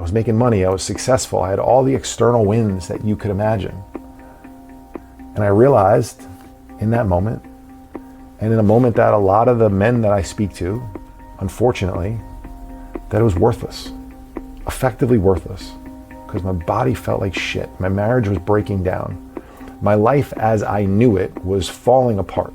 was making money. I was successful. I had all the external wins that you could imagine. And I realized in that moment, and in a moment that a lot of the men that I speak to, unfortunately, that it was worthless, effectively worthless, because my body felt like shit. My marriage was breaking down. My life as I knew it was falling apart.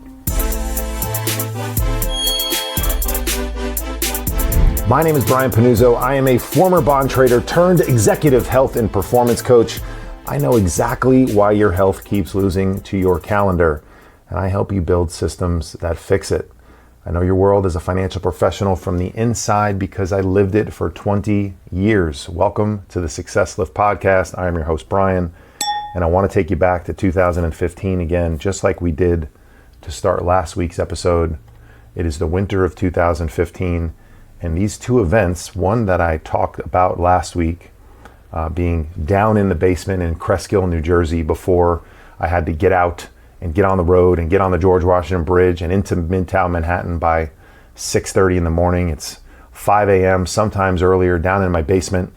My name is Brian Panuzzo. I am a former bond trader turned executive health and performance coach. I know exactly why your health keeps losing to your calendar, and I help you build systems that fix it. I know your world as a financial professional from the inside because I lived it for 20 years. Welcome to the Success Lift podcast. I am your host, Brian, and I want to take you back to 2015 again, just like we did to start last week's episode. It is the winter of 2015. And these two events, one that I talked about last week, being down in the basement in Cresskill, New Jersey, before I had to get out and get on the road and get on the George Washington Bridge and into Midtown Manhattan by 6:30 in the morning. It's 5 a.m., sometimes earlier, down in my basement.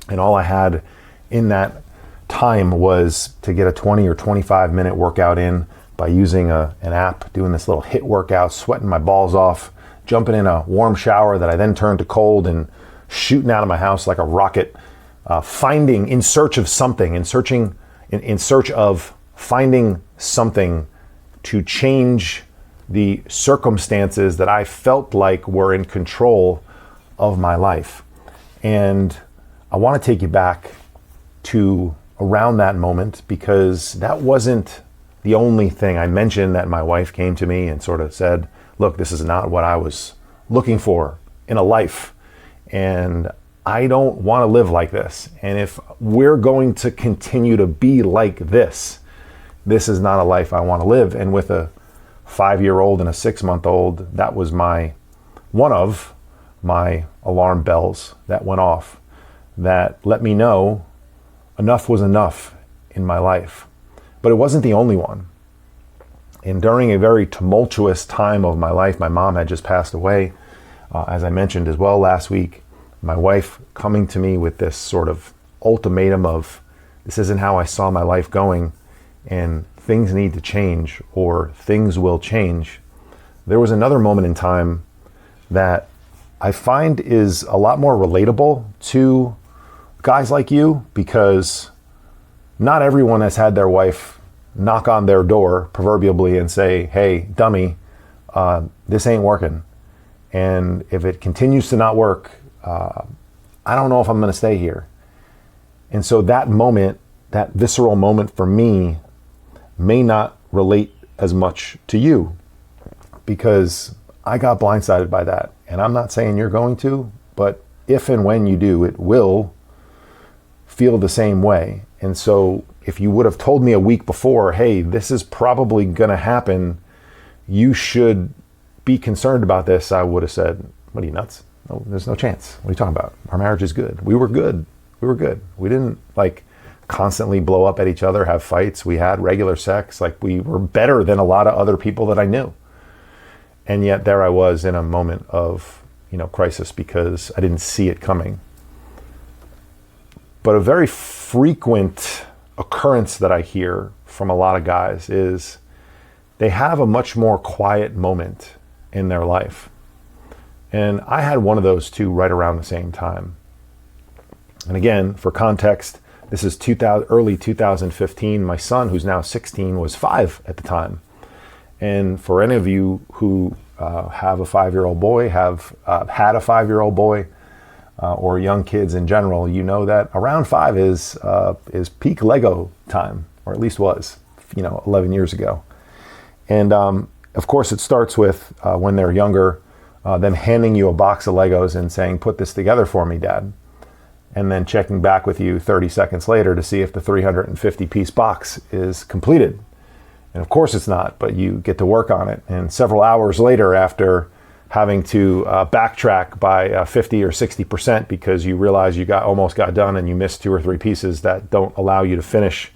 And all I had in that time was to get a 20 or 25 minute workout in by using an app, doing this little HIIT workout, sweating my balls off, jumping in a warm shower that I then turned to cold, and shooting out of my house like a rocket, in search of finding something to change the circumstances that I felt like were in control of my life. And I want to take you back to around that moment, because that wasn't the only thing. I mentioned that my wife came to me and sort of said, look, this is not what I was looking for in a life, and I don't want to live like this. And if we're going to continue to be like this, this is not a life I want to live. And with a 5-year-old and a 6-month-old, that was one of my alarm bells that went off that let me know enough was enough in my life. But it wasn't the only one. And during a very tumultuous time of my life, my mom had just passed away, as I mentioned as well last week. My wife coming to me with this sort of ultimatum of, this isn't how I saw my life going, and things need to change, or things will change. There was another moment in time that I find is a lot more relatable to guys like you, because not everyone has had their wife knock on their door, proverbially, and say, hey, dummy, this ain't working. And if it continues to not work, I don't know if I'm going to stay here. And so that moment, that visceral moment for me, may not relate as much to you, because I got blindsided by that. And I'm not saying you're going to, but if and when you do, it will feel the same way. And so if you would have told me a week before, hey, this is probably going to happen, you should be concerned about this, I would have said, what are you, nuts? No, there's no chance. What are you talking about? Our marriage is good. We were good. We didn't constantly blow up at each other, have fights. We had regular sex. We were better than a lot of other people that I knew. And yet there I was in a moment of, crisis, because I didn't see it coming. But a very frequent occurrence that I hear from a lot of guys is they have a much more quiet moment in their life. And I had one of those two right around the same time. And again, for context, this is early 2015. My son, who's now 16, was 5 at the time. And for any of you who have a 5-year-old boy, have had a 5-year-old boy, or young kids in general, you know that around 5 is peak Lego time, or at least was, 11 years ago. And of course, it starts with when they're younger, them handing you a box of Legos and saying, put this together for me, Dad. And then checking back with you 30 seconds later to see if the 350-piece box is completed. And of course it's not, but you get to work on it. And several hours later, after having to backtrack by 50 or 60% because you realize you almost got done and you missed 2 or 3 pieces that don't allow you to finish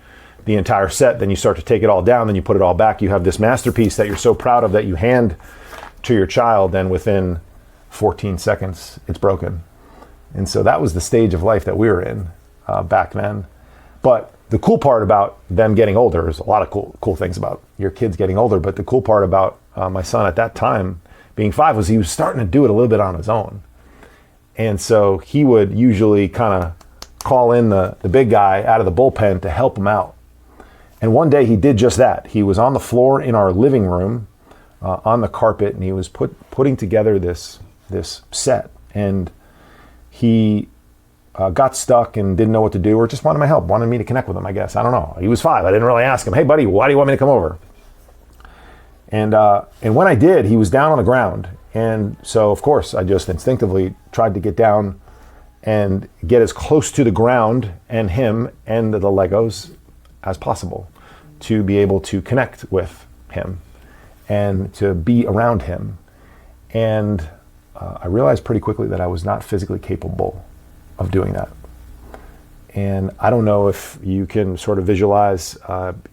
the entire set, then you start to take it all down, then you put it all back. You have this masterpiece that you're so proud of that you hand to your child, and within 14 seconds, it's broken. And so that was the stage of life that we were in back then. But the cool part about them getting older, is a lot of cool things about your kids getting older, but the cool part about my son at that time being 5 was he was starting to do it a little bit on his own. And so he would usually kind of call in the big guy out of the bullpen to help him out. And one day he did just that. He was on the floor in our living room on the carpet, and he was putting together this set. And he got stuck and didn't know what to do, or just wanted my help, wanted me to connect with him, I guess. I don't know. He was 5. I didn't really ask him, hey, buddy, why do you want me to come over? And when I did, he was down on the ground. And so, of course, I just instinctively tried to get down and get as close to the ground and him and the Legos as possible to be able to connect with him and to be around him. And I realized pretty quickly that I was not physically capable of doing that. And I don't know if you can sort of visualize,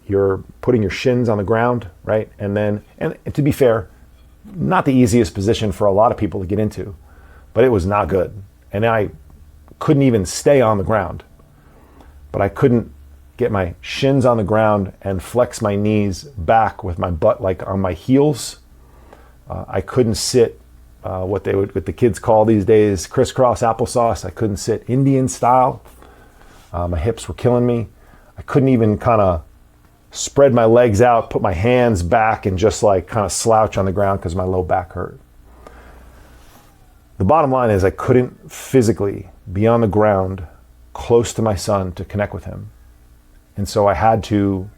you're putting your shins on the ground, right? And to be fair, not the easiest position for a lot of people to get into, but it was not good. And I couldn't even stay on the ground, but I couldn't get my shins on the ground and flex my knees back with my butt like on my heels. I couldn't sit what the kids call these days crisscross applesauce. I couldn't sit Indian style. My hips were killing me. I couldn't even kind of spread my legs out, put my hands back, and just like kind of slouch on the ground because my low back hurt. The bottom line is I couldn't physically be on the ground close to my son to connect with him. And so I had to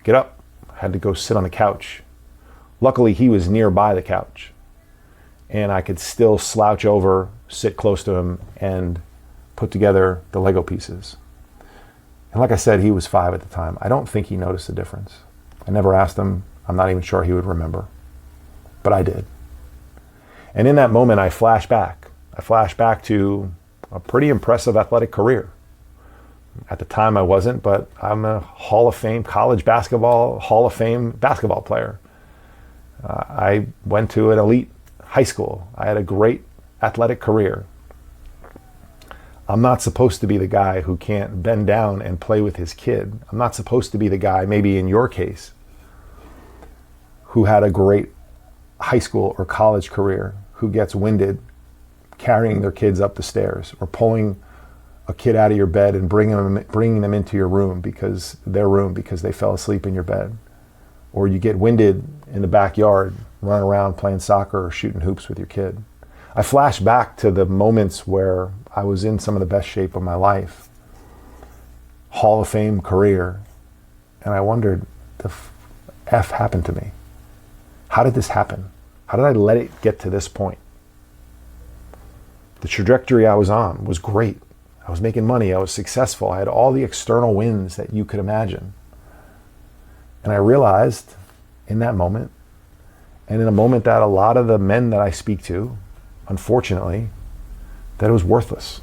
get up, I had to go sit on the couch. Luckily, he was nearby the couch, and I could still slouch over, sit close to him, and put together the Lego pieces. And like I said, he was 5 at the time. I don't think he noticed the difference. I never asked him. I'm not even sure he would remember. But I did. And in that moment, I flashed back. I flashed back to a pretty impressive athletic career. At the time, I wasn't, but I'm a Hall of Fame college basketball, Hall of Fame basketball player. I went to an elite high school. I had a great athletic career. I'm not supposed to be the guy who can't bend down and play with his kid. I'm not supposed to be the guy, maybe in your case, who had a great high school or college career, who gets winded carrying their kids up the stairs, or pulling a kid out of your bed and bringing them into your room because they fell asleep in your bed. Or you get winded in the backyard, running around playing soccer or shooting hoops with your kid. I flash back to the moments where I was in some of the best shape of my life, Hall of Fame career, and I wondered, the F happened to me? How did this happen? How did I let it get to this point? The trajectory I was on was great. I was making money, I was successful, I had all the external wins that you could imagine. And I realized in that moment, and in a moment that a lot of the men that I speak to, unfortunately, that it was worthless,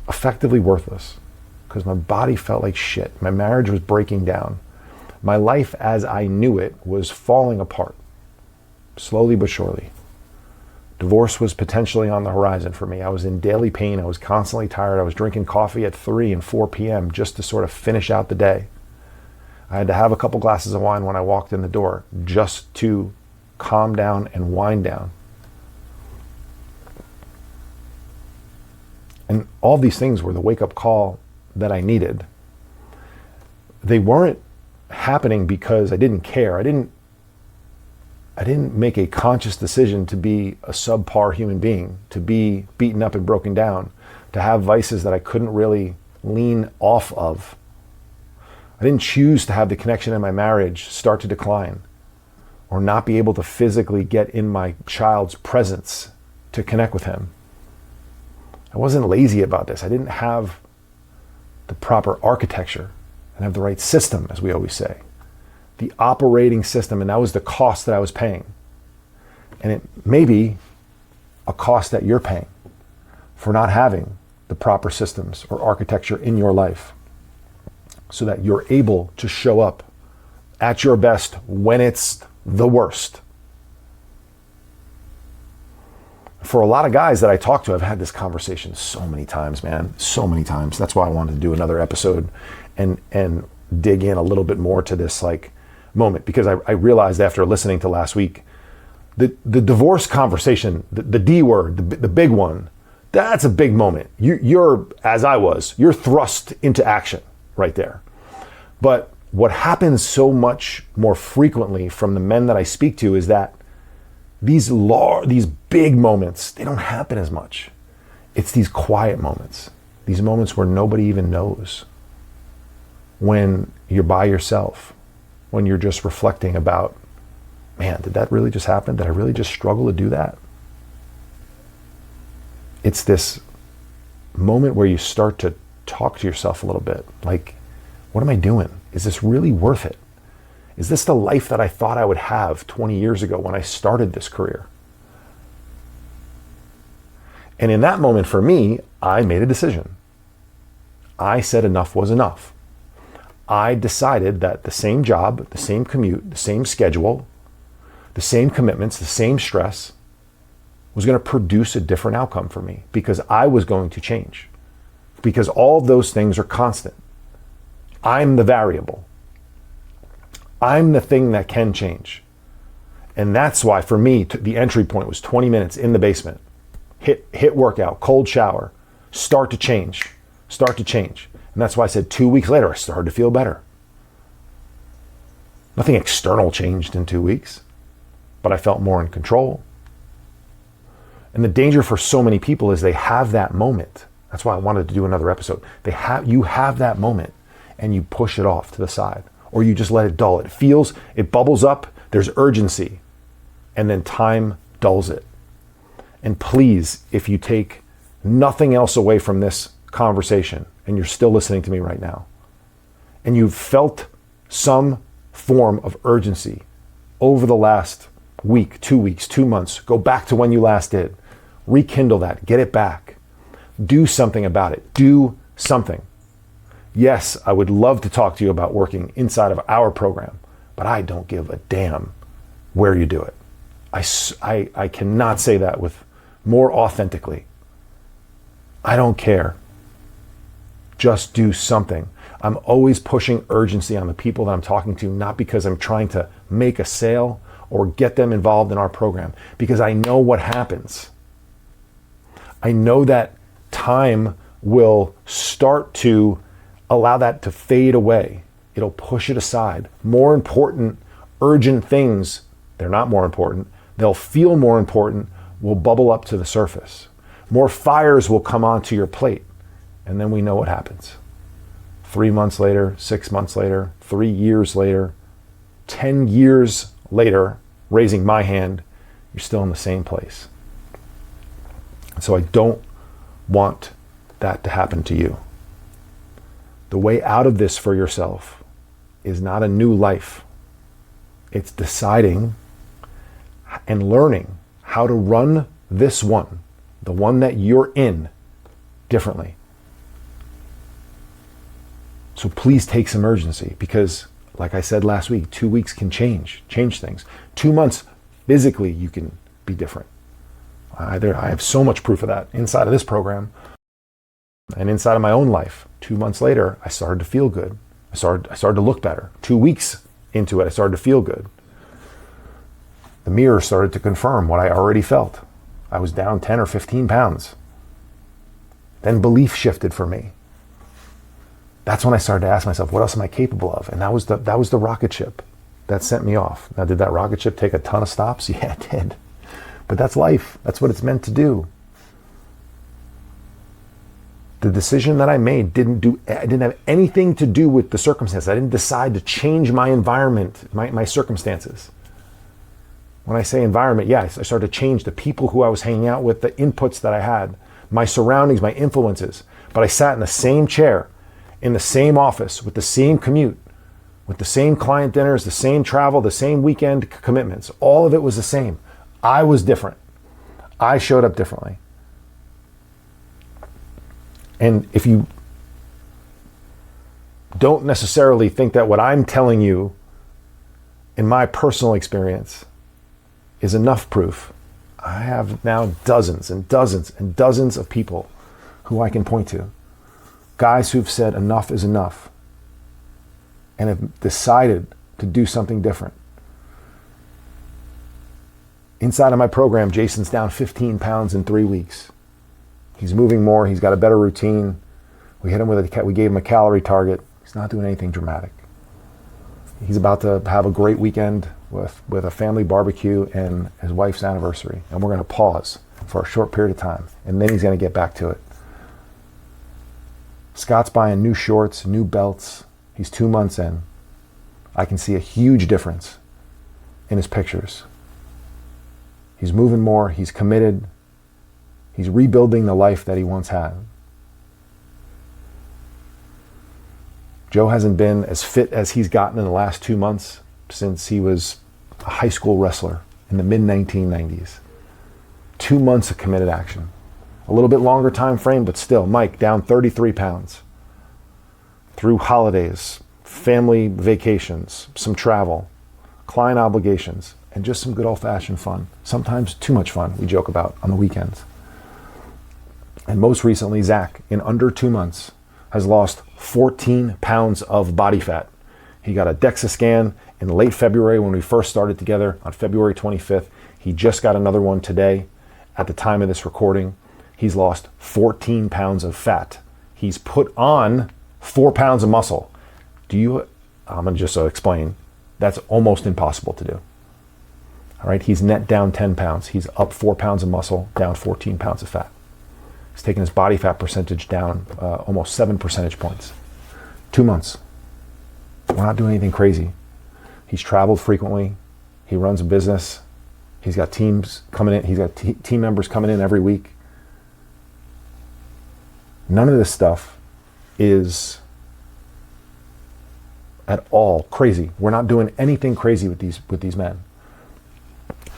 effectively worthless, because my body felt like shit. My marriage was breaking down. My life as I knew it was falling apart, slowly but surely. Divorce was potentially on the horizon for me. I was in daily pain. I was constantly tired. I was drinking coffee at 3 and 4 p.m. just to sort of finish out the day. I had to have a couple glasses of wine when I walked in the door just to calm down and wind down. And all these things were the wake-up call that I needed. They weren't happening because I didn't care. I didn't make a conscious decision to be a subpar human being, to be beaten up and broken down, to have vices that I couldn't really lean off of. I didn't choose to have the connection in my marriage start to decline, or not be able to physically get in my child's presence to connect with him. I wasn't lazy about this. I didn't have the proper architecture and have the right system, as we always say. The operating system, and that was the cost that I was paying. And it may be a cost that you're paying for not having the proper systems or architecture in your life so that you're able to show up at your best when it's the worst. for a lot of guys that I talk to, I've had this conversation so many times, man, so many times. That's why I wanted to do another episode and dig in a little bit more to this like moment, because I realized after listening to last week, the divorce conversation, the D word, the big one, that's a big moment. You're, as I was, you're thrust into action right there. But what happens so much more frequently from the men that I speak to is that these big moments, they don't happen as much. It's these quiet moments, these moments where nobody even knows. When you're by yourself, when you're just reflecting about, man, did that really just happen? Did I really just struggle to do that? It's this moment where you start to talk to yourself a little bit. Like, what am I doing? Is this really worth it? Is this the life that I thought I would have 20 years ago when I started this career? And in that moment for me, I made a decision. I said enough was enough. I decided that the same job, the same commute, the same schedule, the same commitments, the same stress was going to produce a different outcome for me, because I was going to change. Because all of those things are constant. I'm the variable. I'm the thing that can change. And that's why for me, the entry point was 20 minutes in the basement. Hit workout, cold shower, start to change. And that's why I said 2 weeks later, I started to feel better. Nothing external changed in 2 weeks, but I felt more in control. And the danger for so many people is they have that moment. That's why I wanted to do another episode. You have that moment and you push it off to the side, or you just let it dull. It bubbles up, there's urgency, and then time dulls it. And please, if you take nothing else away from this conversation, and you're still listening to me right now, and you've felt some form of urgency over the last week, 2 weeks, 2 months, go back to when you last did. Rekindle that, get it back. Do something about it. Do something. Yes, I would love to talk to you about working inside of our program, but I don't give a damn where you do it. I cannot say that with more authentically. I don't care. Just do something. I'm always pushing urgency on the people that I'm talking to, not because I'm trying to make a sale or get them involved in our program, because I know what happens. I know that time will start to allow that to fade away. It'll push it aside. More important, urgent things, they're not more important. They'll feel more important, will bubble up to the surface. More fires will come onto your plate. And then we know what happens. 3 months later, 6 months later, 3 years later, 10 years later, raising my hand, you're still in the same place. So I don't want that to happen to you. The way out of this for yourself is not a new life. It's deciding and learning how to run this one, the one that you're in, differently. So please take some urgency, because like I said last week, 2 weeks can change things. 2 months, physically, you can be different. I have so much proof of that inside of this program and inside of my own life. 2 months later, I started to feel good. I started to look better. 2 weeks into it, I started to feel good. The mirror started to confirm what I already felt. I was down 10 or 15 pounds. Then belief shifted for me. That's when I started to ask myself, what else am I capable of? And that was the rocket ship that sent me off. Now, did that rocket ship take a ton of stops? Yeah, it did. But that's life. That's what it's meant to do. The decision that I made didn't have anything to do with the circumstance. I didn't decide to change my environment, my circumstances. When I say environment, yeah, I started to change the people who I was hanging out with, the inputs that I had, my surroundings, my influences. But I sat in the same chair, in the same office, with the same commute, with the same client dinners, the same travel, the same weekend commitments. All of it was the same. I was different. I showed up differently. And if you don't necessarily think that what I'm telling you in my personal experience is enough proof, I have now dozens and dozens and dozens of people who I can point to. Guys who've said enough is enough and have decided to do something different. Inside of my program, Jason's down 15 pounds in 3 weeks. He's moving more. He's got a better routine. We gave him a calorie target. He's not doing anything dramatic. He's about to have a great weekend with a family barbecue and his wife's anniversary. And we're going to pause for a short period of time. And then he's going to get back to it. Scott's buying new shorts, new belts. He's 2 months in. I can see a huge difference in his pictures. He's moving more. He's committed. He's rebuilding the life that he once had. Joe hasn't been as fit as he's gotten in the last 2 months since he was a high school wrestler in the mid-1990s. 2 months of committed action. A little bit longer time frame, but still, Mike down 33 pounds. Through holidays, family vacations, some travel, client obligations, and just some good old-fashioned fun. Sometimes too much fun, we joke about on the weekends. And most recently, Zach, in under 2 months, has lost 14 pounds of body fat. He got a DEXA scan in late February when we first started together on February 25th. He just got another one today at the time of this recording. He's lost 14 pounds of fat. He's put on 4 pounds of muscle. I'm going to just explain. That's almost impossible to do. All right, he's net down 10 pounds. He's up 4 pounds of muscle, down 14 pounds of fat. He's taken his body fat percentage down almost 7 percentage points. 2 months. We're not doing anything crazy. He's traveled frequently. He runs a business. He's got teams coming in. He's got team members coming in every week. None of this stuff is at all crazy. We're not doing anything crazy with these men.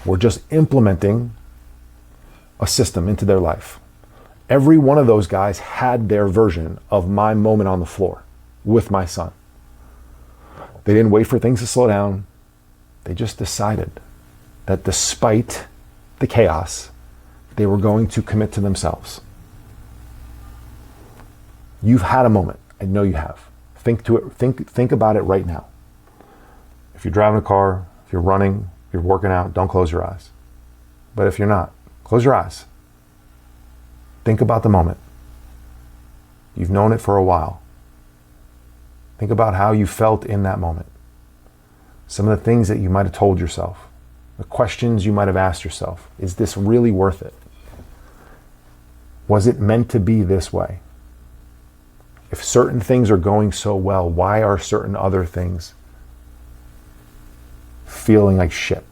We're just implementing a system into their life. Every one of those guys had their version of my moment on the floor with my son. They didn't wait for things to slow down. They just decided that despite the chaos, they were going to commit to themselves. You've had a moment. I know you have. Think about it right now. If you're driving a car, if you're running, if you're working out, don't close your eyes. But if you're not, close your eyes. Think about the moment. You've known it for a while. Think about how you felt in that moment. Some of the things that you might have told yourself. The questions you might have asked yourself. Is this really worth it? Was it meant to be this way? If certain things are going so well, why are certain other things feeling like shit?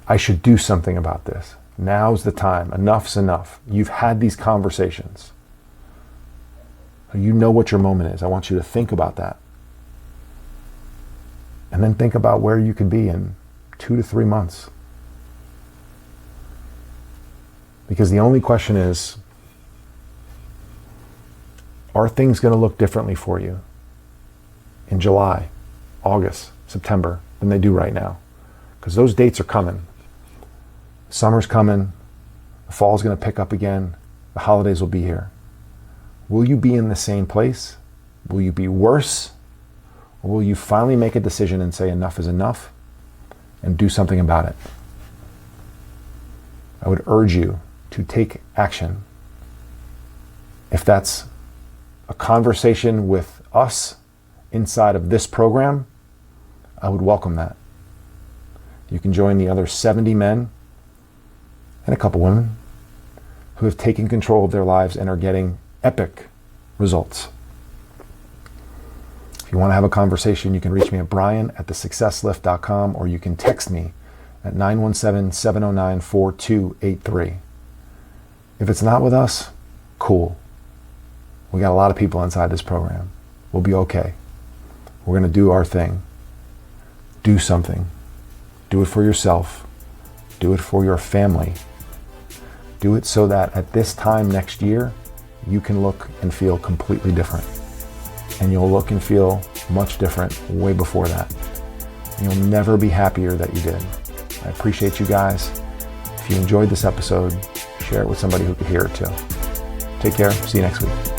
I should do something about this. Now's the time. Enough's enough. You've had these conversations. You know what your moment is. I want you to think about that. And then think about where you could be in 2 to 3 months. Because the only question is, are things going to look differently for you in July, August, September than they do right now? Because those dates are coming. Summer's coming. The fall's going to pick up again. The holidays will be here. Will you be in the same place? Will you be worse? Or will you finally make a decision and say enough is enough and do something about it? I would urge you to take action. If that's a conversation with us inside of this program, I would welcome that. You can join the other 70 men and a couple women who have taken control of their lives and are getting epic results. If you want to have a conversation, you can reach me at brian@thesuccesslift.com, or you can text me at 917-709-4283. If it's not with us, cool. We got a lot of people inside this program. We'll be okay. We're going to do our thing. Do something. Do it for yourself. Do it for your family. Do it so that at this time next year, you can look and feel completely different. And you'll look and feel much different way before that. You'll never be happier that you did. I appreciate you guys. If you enjoyed this episode, share it with somebody who could hear it too. Take care. See you next week.